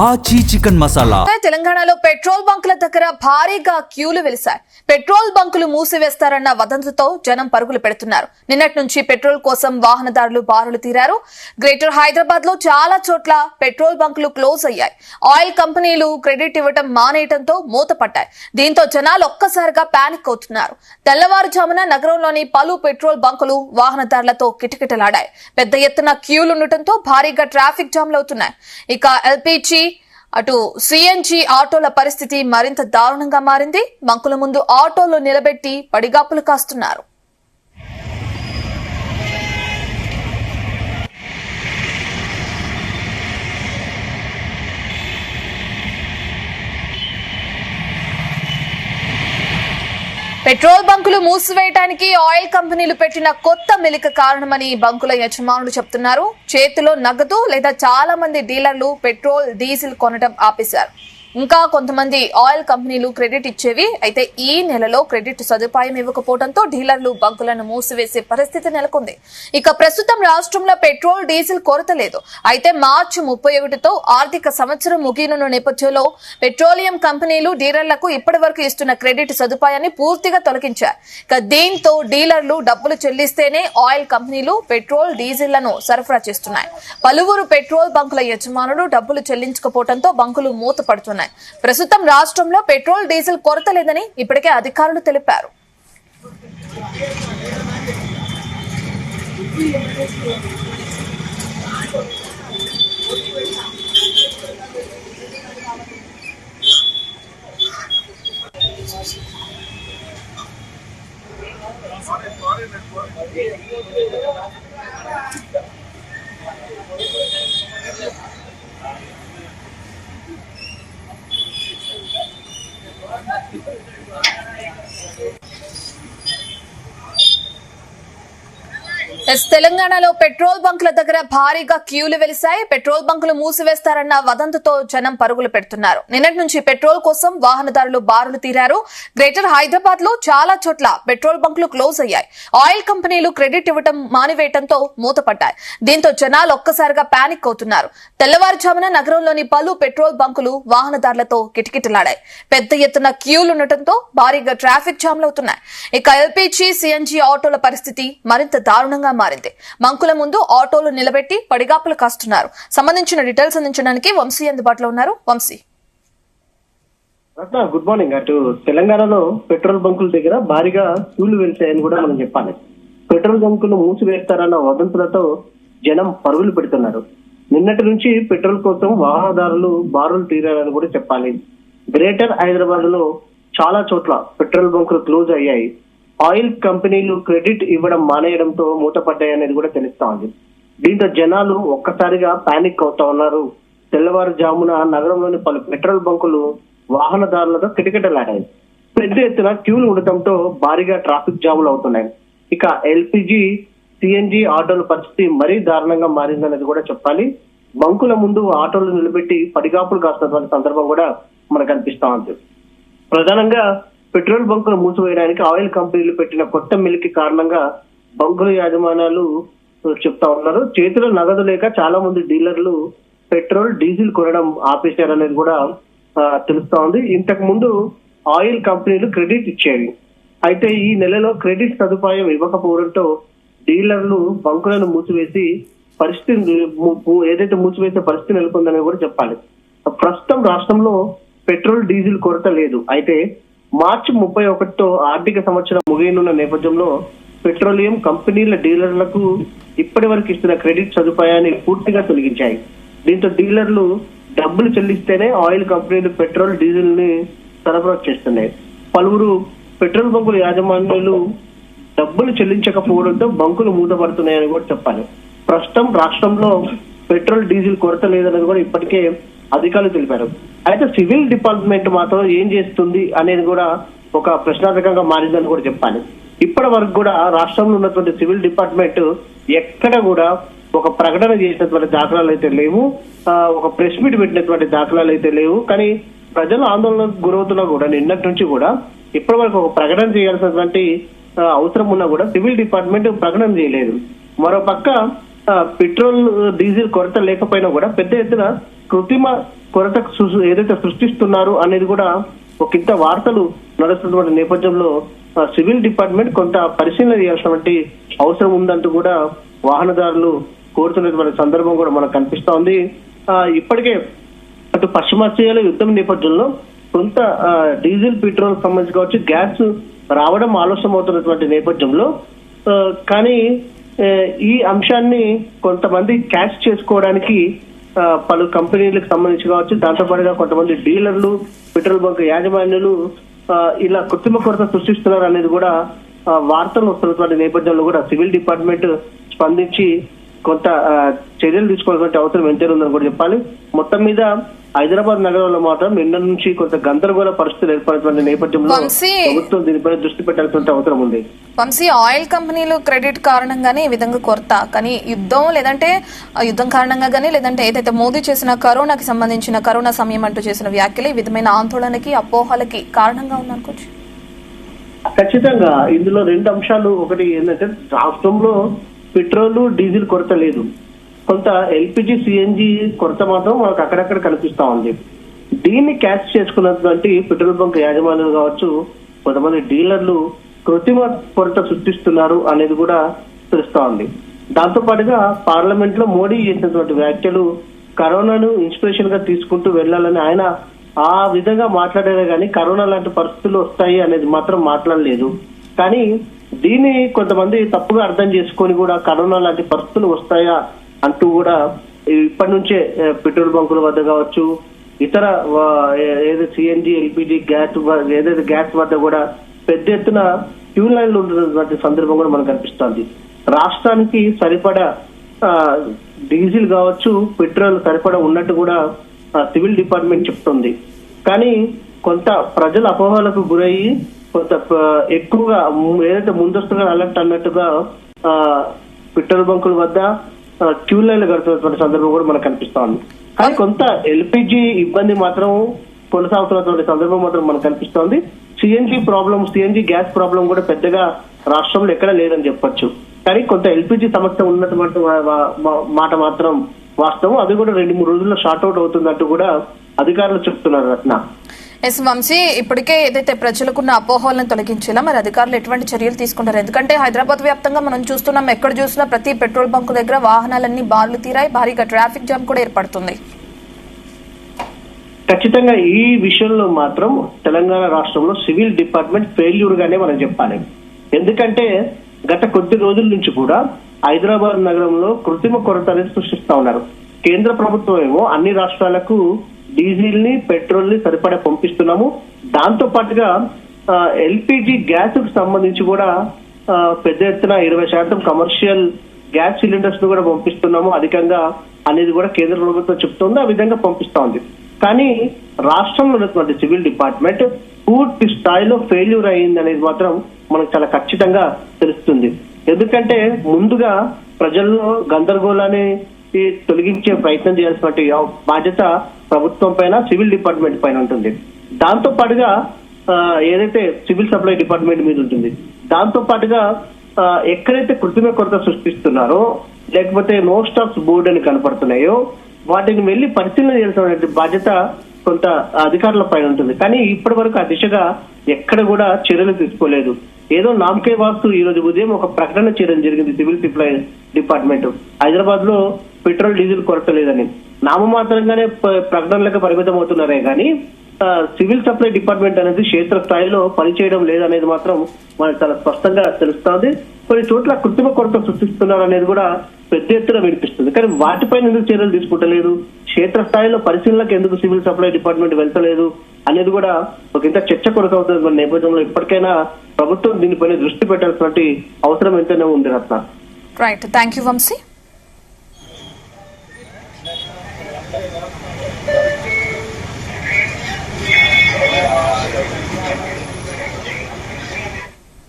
ఆచి చికెన్ మసాలా. తెలంగాణలో పెట్రోల్ బంకుల దగ్గర భారీగా క్యూలు వెలిశాయి. పెట్రోల్ బంకులు మూసివేస్తారన్న వదంతుతో జనం పరుగులు పెడుతున్నారు. నిన్నటి నుంచి పెట్రోల్ కోసం వాహనదారులు బారులు తీరారు. గ్రేటర్ హైదరాబాద్ లో చాలా చోట్ల పెట్రోల్ బంకులు క్లోజ్ అయ్యాయి. ఆయిల్ కంపెనీలు క్రెడిట్ ఇవ్వడం మానేయడంతో మూతపడ్డాయి. దీంతో జనాలు ఒక్కసారిగా పానిక్ అవుతున్నారు. తెల్లవారుజామున నగరంలోని పలు పెట్రోల్ బంకులు వాహనదారులతో కిటకిటలాడాయి. పెద్ద ఎత్తున క్యూలుండటంతో భారీగా ట్రాఫిక్ జామ్లు అవుతున్నాయి. ఇక ఎల్పీజీ అటు సిఎన్జి ఆటోల పరిస్థితి మరింత దారుణంగా మారింది. బంకుల ముందు ఆటోలు నిలబెట్టి పడిగాపులు కాస్తున్నారు. పెట్రోల్ బంకులు మూసివేయడానికి ఆయిల్ కంపెనీలు పెట్టిన కొత్త మెలిక కారణమని బంకుల యజమానులు చెప్తున్నారు. చేతిలో నగదు లేదా చాలా మంది డీలర్లు పెట్రోల్ డీజిల్ కొనడం ఆపేశారు. ఇంకా కొంతమంది ఆయిల్ కంపెనీలు క్రెడిట్ ఇచ్చేవి. అయితే ఈ నెలలో క్రెడిట్ సదుపాయం ఇవ్వకపోవడంతో డీలర్లు బంకులను మూసివేసే పరిస్థితి నెలకొంది. ఇక ప్రస్తుతం రాష్ట్రంలో పెట్రోల్ డీజిల్ కొరత లేదు. అయితే మార్చి 31తో ఆర్థిక సంవత్సరం ముగియనున్న నేపథ్యంలో పెట్రోలియం కంపెనీలు డీలర్లకు ఇప్పటి వరకు ఇస్తున్న క్రెడిట్ సదుపాయాన్ని పూర్తిగా తొలగించారు. ఇక దీంతో డీలర్లు డబ్బులు చెల్లిస్తేనే ఆయిల్ కంపెనీలు పెట్రోల్ డీజిల్లను సరఫరా చేస్తున్నాయి. పలువురు పెట్రోల్ బంకుల యజమానులు డబ్బులు చెల్లించకపోవడంతో బంకులు మూతపడుతున్నాయి. ప్రస్తుతం రాష్ట్రంలో పెట్రోల్ డీజిల్ కొరత లేదని ఇప్పటికే అధికారులు తెలిపారు. తెలంగాణలో పెట్రోల్ బంకుల దగ్గర భారీగా క్యూలు వెలిశాయి. పెట్రోల్ బంకులు మూసివేస్తారన్న వదంతుతో జనం పరుగులు పెడుతున్నారు. నిన్నటి నుంచి పెట్రోల్ కోసం వాహనదారులు బారులు తీరారు. గ్రేటర్ హైదరాబాద్ లో చాలా చోట్ల పెట్రోల్ బంకులు క్లోజ్ అయ్యాయి. ఆయిల్ కంపెనీలు క్రెడిట్ ఇవ్వడం మానివేయడంతో మూతపడ్డాయి. దీంతో జనాలు ఒక్కసారిగా పానిక్ అవుతున్నారు. తెల్లవారుజామున నగరంలోని పలు పెట్రోల్ బంకులు వాహనదారులతో కిటకిటలాడాయి. పెద్ద ఎత్తున క్యూలుండటంతో భారీగా ట్రాఫిక్ జామ్లు అవుతున్నాయి. ఇక ఎల్పీజీ సిఎన్జి ఆటోల పరిస్థితి మరింత దారుణంగా మారింది. బంకుల ముందు ఆటోలు నిలబెట్టి పడిగాపులు కాస్తున్నారు. సంబంధించిన డీటెయిల్స్ అందించడానికి వంశీ అందుబాటులో ఉన్నారు. Vamshi, good morning. అటు తెలంగాణలో పెట్రోల్ బంకుల దగ్గర భారీగా క్యూలు వెళ్తాయని కూడా మనం చెప్పాలి. పెట్రోల్ బంకులు మూసివేస్తారన్న వదంతులతో జనం పరుగులు పెడుతున్నారు. నిన్నటి నుంచి పెట్రోల్ కోసం వాహనదారులు బారులు తీరారని కూడా చెప్పాలి. గ్రేటర్ హైదరాబాద్ లో చాలా చోట్ల పెట్రోల్ బంకులు క్లోజ్ అయ్యాయి. ఆయిల్ కంపెనీలు క్రెడిట్ ఇవ్వడం మానేయడంతో మూతపడ్డాయనేది కూడా తెలుస్తా ఉంది. దీంతో జనాలు ఒక్కసారిగా పానిక్ అవుతా ఉన్నారు. తెల్లవారుజామున నగరంలోని పలు పెట్రోల్ బంకులు వాహనదారులతో కిటకిటలాడాయి. పెద్ద ఎత్తున క్యూలు ఉండటంతో భారీగా ట్రాఫిక్ జాములు అవుతున్నాయి. ఇక ఎల్పీజీ సిఎన్జి ఆటోల పరిస్థితి మరీ దారుణంగా మారిందనేది కూడా చెప్పాలి. బంకుల ముందు ఆటోలు నిలబెట్టి పడిగాపులు కాస్తున్నటువంటి సందర్భం కూడా మనకు కనిపిస్తా ఉంది. ప్రధానంగా పెట్రోల్ బంకులు మూసివేయడానికి ఆయిల్ కంపెనీలు పెట్టిన కొత్త మెలికి కారణంగా బంకుల యాజమాన్యాలు చెప్తా ఉన్నారు. చేతిలో నగదు లేక చాలా మంది డీలర్లు పెట్రోల్ డీజిల్ కొనడం ఆపేశారనేది కూడా తెలుస్తా ఉంది. ఇంతకు ముందు ఆయిల్ కంపెనీలు క్రెడిట్ ఇచ్చేవి. అయితే ఈ నెలలో క్రెడిట్ సదుపాయం ఇవ్వకపోవడంతో డీలర్లు బంకులను మూసివేసి పరిస్థితి ఏదైతే మూసివేసే పరిస్థితి నెలకొందని కూడా చెప్పాలి. ప్రస్తుతం రాష్ట్రంలో పెట్రోల్ డీజిల్ కొరత లేదు. అయితే మార్చి 31తో ఆర్థిక సంవత్సరం ముగియనున్న నేపథ్యంలో పెట్రోలియం కంపెనీల డీలర్లకు ఇప్పటి వరకు ఇస్తున్న క్రెడిట్ సదుపాయాన్ని పూర్తిగా తొలగించాయి. దీంతో డీలర్లు డబ్బులు చెల్లిస్తేనే ఆయిల్ కంపెనీలు పెట్రోల్ డీజిల్ ని సరఫరా చేస్తున్నాయి. పలువురు పెట్రోల్ బంకుల యాజమాన్యాలు డబ్బులు చెల్లించకపోవడంతో బంకులు మూతపడుతున్నాయని కూడా చెప్పాలి. ప్రస్తుతం రాష్ట్రంలో పెట్రోల్ డీజిల్ కొరత లేదనేది కూడా ఇప్పటికే అధికారులు తెలిపారు. అయితే సివిల్ డిపార్ట్మెంట్ మాత్రం ఏం చేస్తుంది అనేది కూడా ఒక ప్రశ్నార్థకంగా మారిందని కూడా చెప్పాలి. ఇప్పటి వరకు కూడా రాష్ట్రంలో ఉన్నటువంటి సివిల్ డిపార్ట్మెంట్ ఎక్కడ కూడా ఒక ప్రకటన చేసినటువంటి దాఖలాలు అయితే లేవు, ఒక ప్రెస్ మీట్ పెట్టినటువంటి దాఖలాలు అయితే లేవు. కానీ ప్రజలు ఆందోళనకు గురవుతున్నా కూడా నిన్నటి నుంచి కూడా ఇప్పటి వరకు ఒక ప్రకటన చేయాల్సినటువంటి అవసరం ఉన్నా కూడా సివిల్ డిపార్ట్మెంట్ ప్రకటన చేయలేదు. మరోపక్క పెట్రోల్ డీజిల్ కొరత లేకపోయినా కూడా పెద్ద ఎత్తున కృత్రిమ కొరత ఏదైతే సృష్టిస్తున్నారు అనేది కూడా ఒక ఇంత వార్తలు నడుస్తున్నటువంటి నేపథ్యంలో సివిల్ డిపార్ట్మెంట్ కొంత పరిశీలన చేయాల్సినటువంటి అవసరం ఉందంటూ కూడా వాహనదారులు కోరుతున్నటువంటి సందర్భం కూడా మనకు కనిపిస్తా ఉంది. ఇప్పటికే అటు పశ్చిమాసియాలో యుద్ధం నేపథ్యంలో కొంత డీజిల్ పెట్రోల్ సంబంధించి కావచ్చు గ్యాస్ రావడం ఆలస్యం అవుతున్నటువంటి నేపథ్యంలో కానీ ఈ అంశాన్ని కొంతమంది క్యాష్ చేసుకోవడానికి పలు కంపెనీలకు సంబంధించి కావచ్చు, దాంతో పాటుగా కొంతమంది డీలర్లు, పెట్రోల్ బంక్ యాజమాన్యులు ఇలా కృత్రిమ కొరత సృష్టిస్తున్నారు అనేది కూడా వార్తలు వస్తున్నటువంటి నేపథ్యంలో కూడా సివిల్ డిపార్ట్మెంట్ స్పందించి కొంత చర్యలు తీసుకోవాల్సిన అవసరం ఎంతైనా ఉందని కూడా చెప్పాలి. మొత్తం మీద హైదరాబాద్ నగరంలో మాత్రం నిన్న నుంచి కొంత గందరగోళ పరిస్థితులు ఏర్పడినటువంటి నేపథ్యంలో ప్రభుత్వం దీనిపై దృష్టి పెట్టాల్సిన అవసరం ఉంది. వంశీ, ఆయిల్ కంపెనీలు క్రెడిట్ కారణంగానే ఈ విధంగా కొరత, కానీ యుద్ధం కారణంగా కానీ లేదంటే ఏదైతే మోదీ చేసిన కరోనాకి సంబంధించిన కరోనా సమయం అంటూ చేసిన వ్యాఖ్యలు ఈ విధమైన ఆందోళనకి అపోహలకి కారణంగా ఉందనుకోవచ్చు. ఖచ్చితంగా ఇందులో రెండు అంశాలు. ఒకటి ఏంటంటే రాష్ట్రంలో పెట్రోల్ డీజిల్ కొరత లేదు, కొంత ఎల్పిజి సిఎన్జి కొరత మాత్రం మనకు అక్కడక్కడ కనిపిస్తా ఉంది. దీన్ని క్యాచ్ చేసుకున్నటువంటి పెట్రోల్ బంక్ యాజమాన్యులు కావచ్చు, కొంతమంది డీలర్లు కృత్రిమ కొరత సృష్టిస్తున్నారు అనేది కూడా తెలుస్తా ఉంది. దాంతో పాటుగా పార్లమెంట్ లో మోడీ చేసినటువంటి వ్యాఖ్యలు కరోనాను ఇన్స్పిరేషన్ గా తీసుకుంటూ వెళ్లాలని ఆయన ఆ విధంగా మాట్లాడారే కానీ కరోనా లాంటి పరిస్థితులు వస్తాయి అనేది మాత్రం మాట్లాడలేదు. కానీ దీన్ని కొంతమంది తప్పుగా అర్థం చేసుకొని కూడా కరోనా లాంటి పరిస్థితులు వస్తాయా అంటూ కూడా ఇప్పటి నుంచే పెట్రోల్ బంకుల వద్ద కావచ్చు, ఇతర ఏదైతే సిఎన్జి ఎల్పిజి ఏదైతే గ్యాస్ వద్ద కూడా పెద్ద ఎత్తున క్యూ లైన్లు ఉంటున్నటువంటి సందర్భం కూడా మనకు కనిపిస్తుంది. రాష్ట్రానికి సరిపడా డీజిల్ కావచ్చు, పెట్రోల్ సరిపడా ఉన్నట్టు కూడా సివిల్ డిపార్ట్మెంట్ చెప్తుంది. కానీ కొంత ప్రజల అపోహలకు గురయ్యి కొంత ఎక్కువగా ఏదైతే ముందస్తుగా అలర్ట్ అన్నట్టుగా పెట్రోల్ బంకుల వద్ద క్యూ లైన్లు గడుపుతున్నటువంటి సందర్భం కూడా మనకు కనిపిస్తోంది. కానీ కొంత ఎల్పిజి ఇబ్బంది మాత్రం కొనసాగుతున్నటువంటి సందర్భం మాత్రం మనకు కనిపిస్తోంది. సిఎన్జి గ్యాస్ ప్రాబ్లం కూడా పెద్దగా రాష్ట్రంలో ఎక్కడ లేదని చెప్పొచ్చు. కానీ కొంత ఎల్పిజి సమస్య ఉన్నటువంటి మాట మాత్రం వాస్తవం. అది కూడా 2-3 రోజుల్లో షార్ట్ అవుట్ అవుతుందంటూ కూడా అధికారులు చెప్తున్నారు. రత్న ఎస్ వంశీ, ఇప్పటికే ఏదైతే ప్రజలకున్న అపోహలను తొలగించేలా మరి అధికారులు ఎటువంటి చర్యలు తీసుకుంటారు? ఎందుకంటే హైదరాబాద్ వ్యాప్తంగా మనం చూస్తున్నాం, ఎక్కడ చూసినా ప్రతి పెట్రోల్ బంకు దగ్గర వాహనాలన్నీ బార్లు తీరాయి, భారీగా ట్రాఫిక్ జామ్ కూడా ఏర్పడుతుంది. ఖచ్చితంగా ఈ విషయంలో మాత్రం తెలంగాణ రాష్ట్రంలో సివిల్ డిపార్ట్మెంట్ ఫెయిల్యూర్ గానే మనం చెప్పాలి. ఎందుకంటే గత కొద్ది రోజుల నుంచి కూడా హైదరాబాద్ నగరంలో కృత్రిమ కొరత అనేది సృష్టిస్తా ఉన్నారు. కేంద్ర ప్రభుత్వం ఏమో అన్ని రాష్ట్రాలకు డీజిల్ ని పెట్రోల్ ని సరిపడా పంపిస్తున్నాము, దాంతో పాటుగా ఎల్పిజి గ్యాస్ కు సంబంధించి కూడా పెద్ద ఎత్తున 20% కమర్షియల్ గ్యాస్ సిలిండర్స్ ను కూడా పంపిస్తున్నాము అధికంగా అనేది కూడా కేంద్ర ప్రభుత్వం చెప్తోంది. ఆ విధంగా పంపిస్తా ఉంది. కానీ రాష్ట్రంలో ఉన్నటువంటి సివిల్ డిపార్ట్మెంట్ పూర్తి స్థాయిలో ఫెయిల్యూర్ అయింది అనేది మాత్రం మనకు చాలా ఖచ్చితంగా తెలుస్తుంది. ఎందుకంటే ముందుగా ప్రజల్లో గందరగోళాన్ని తొలగించే ప్రయత్నం చేయాల్సినటువంటి బాధ్యత ప్రభుత్వం పైన, సివిల్ డిపార్ట్మెంట్ పైన ఉంటుంది. దాంతో పాటుగా ఏదైతే సివిల్ సప్లై డిపార్ట్మెంట్ మీద ఉంటుంది. దాంతో పాటుగా ఎక్కడైతే కృత్రిమ కొరత సృష్టిస్తున్నారో లేకపోతే నో స్టాక్స్ బోర్డు అని కనపడుతున్నాయో వాటిని వెళ్లి పరిశీలన చేయాల్సిన బాధ్యత కొంత అధికారుల పైన ఉంటుంది. కానీ ఇప్పటి వరకు ఆ దిశగా ఎక్కడ కూడా చర్యలు తీసుకోలేదు. ఏదో నామకే వాస్తు ఈ రోజు ఉదయం ఒక ప్రకటన చేయడం జరిగింది సివిల్ సప్లై డిపార్ట్మెంట్, హైదరాబాద్ లో పెట్రోల్ డీజిల్ కొరత లేదని. నామమాత్రంగానే ప్రకటనలకు పరిమితం అవుతున్నారే కానీ సివిల్ సప్లై డిపార్ట్మెంట్ అనేది క్షేత్ర స్థాయిలో పనిచేయడం లేదనేది మాత్రం మనకు చాలా స్పష్టంగా తెలుస్తోంది. కొన్ని చోట్ల కృత్రిమ కొరత సృష్టిస్తున్నారు అనేది కూడా పెద్ద ఎత్తున వినిపిస్తుంది. కానీ వాటిపైన ఎందుకు చర్యలు తీసుకుంటలేదు, క్షేత్ర స్థాయిలో పరిశీలనకు ఎందుకు సివిల్ సప్లై డిపార్ట్మెంట్ వెళ్తలేదు అనేది కూడా ఒక ఇంత చర్చ కొనసాగుతున్న నేపథ్యంలో ఇప్పటికైనా ప్రభుత్వం దీనిపైన దృష్టి పెట్టాల్సిన అవసరం ఎంతైనా ఉంది. రత్న రైట్, థ్యాంక్ యూ వంశీ.